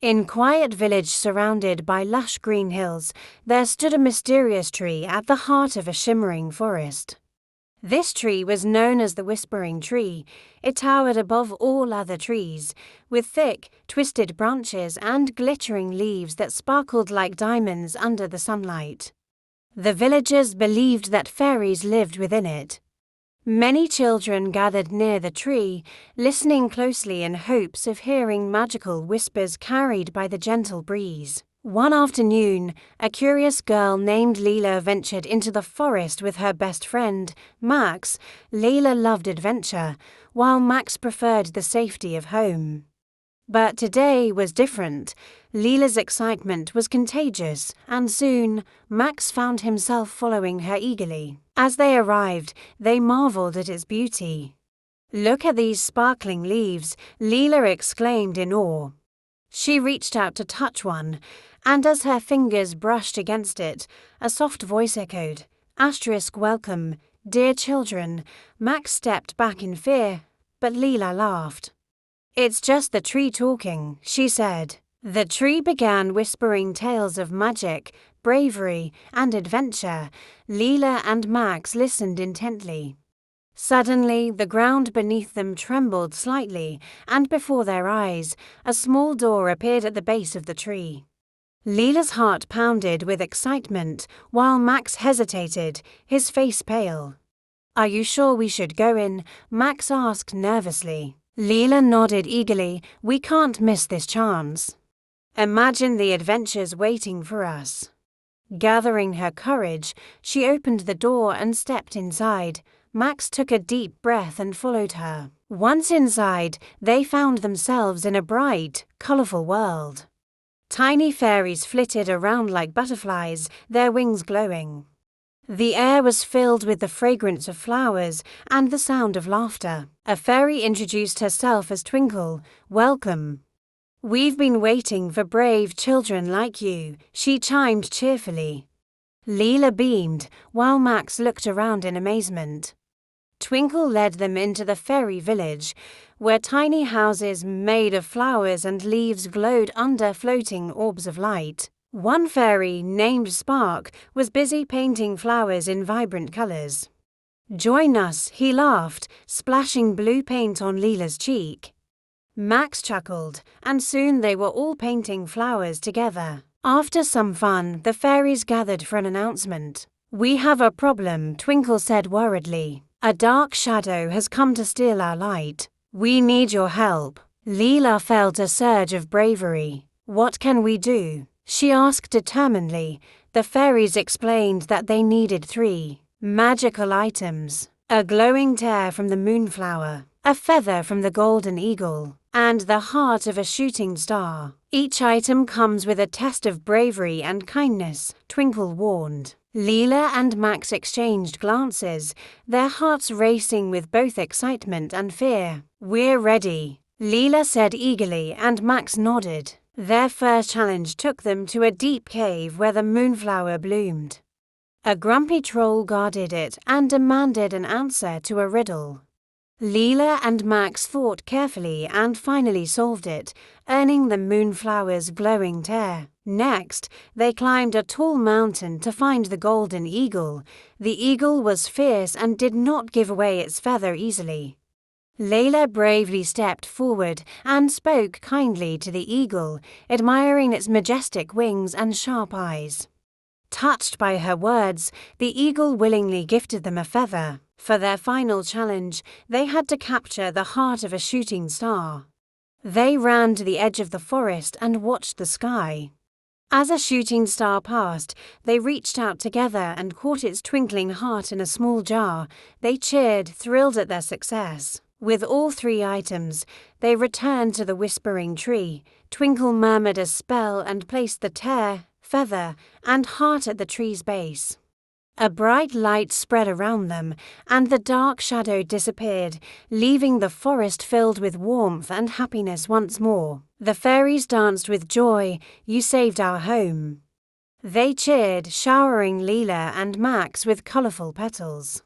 In a quiet village surrounded by lush green hills, there stood a mysterious tree at the heart of a shimmering forest. This tree was known as the Whispering Tree. It towered above all other trees, with thick, twisted branches and glittering leaves that sparkled like diamonds under the sunlight. The villagers believed that fairies lived within it. Many children gathered near the tree, listening closely in hopes of hearing magical whispers carried by the gentle breeze. One afternoon, a curious girl named Lila ventured into the forest with her best friend, Max. Lila loved adventure, while Max preferred the safety of home. But today was different. Lila's excitement was contagious, and soon Max found himself following her eagerly. As they arrived, they marveled at its beauty. "Look at these sparkling leaves," Lila exclaimed in awe. She reached out to touch one, and as her fingers brushed against it, a soft voice echoed, "Welcome, dear children." Max stepped back in fear, but Lila laughed. "It's just the tree talking," she said. The tree began whispering tales of magic, bravery, and adventure. Lila and Max listened intently. Suddenly, the ground beneath them trembled slightly, and before their eyes, a small door appeared at the base of the tree. Lila's heart pounded with excitement, while Max hesitated, his face pale. "Are you sure we should go in?" Max asked nervously. Lila nodded eagerly. "We can't miss this chance. Imagine the adventures waiting for us." Gathering her courage, she opened the door and stepped inside. Max took a deep breath and followed her. Once inside, they found themselves in a bright, colorful world. Tiny fairies flitted around like butterflies, their wings glowing. The air was filled with the fragrance of flowers and the sound of laughter. A fairy introduced herself as Twinkle. "Welcome. We've been waiting for brave children like you," she chimed cheerfully. Lila beamed, while Max looked around in amazement. Twinkle led them into the fairy village, where tiny houses made of flowers and leaves glowed under floating orbs of light. One fairy, named Spark, was busy painting flowers in vibrant colors. "Join us," he laughed, splashing blue paint on Lila's cheek. Max chuckled, and soon they were all painting flowers together. After some fun, the fairies gathered for an announcement. "We have a problem," Twinkle said worriedly. "A dark shadow has come to steal our light. We need your help." Lila felt a surge of bravery. "What can we do?" she asked determinedly. The fairies explained that they needed 3 magical items: a glowing tear from the moonflower, a feather from the golden eagle, and the heart of a shooting star. "Each item comes with a test of bravery and kindness," Twinkle warned. Lila and Max exchanged glances, their hearts racing with both excitement and fear. "We're ready," Lila said eagerly, and Max nodded. Their first challenge took them to a deep cave where the moonflower bloomed. A grumpy troll guarded it and demanded an answer to a riddle. Lila and Max thought carefully and finally solved it, earning the moonflower's glowing tear. Next, they climbed a tall mountain to find the golden eagle. The eagle was fierce and did not give away its feather easily. Lila bravely stepped forward and spoke kindly to the eagle, admiring its majestic wings and sharp eyes. Touched by her words, the eagle willingly gifted them a feather. For their final challenge, they had to capture the heart of a shooting star. They ran to the edge of the forest and watched the sky. As a shooting star passed, they reached out together and caught its twinkling heart in a small jar. They cheered, thrilled at their success. With all 3 items, they returned to the Whispering Tree. Twinkle murmured a spell and placed the tear, feather, and heart at the tree's base. A bright light spread around them, and the dark shadow disappeared, leaving the forest filled with warmth and happiness once more. The fairies danced with joy. "You saved our home." They cheered, showering Lila and Max with colorful petals.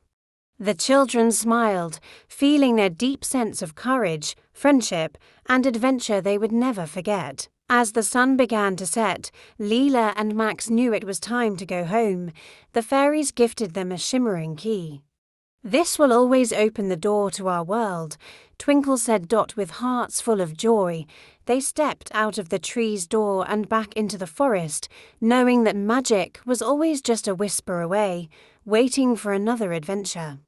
The children smiled, feeling a deep sense of courage, friendship, and adventure they would never forget. As the sun began to set, Lila and Max knew it was time to go home. The fairies gifted them a shimmering key. "This will always open the door to our world," Twinkle said Dot with hearts full of joy. They stepped out of the tree's door and back into the forest, knowing that magic was always just a whisper away, waiting for another adventure.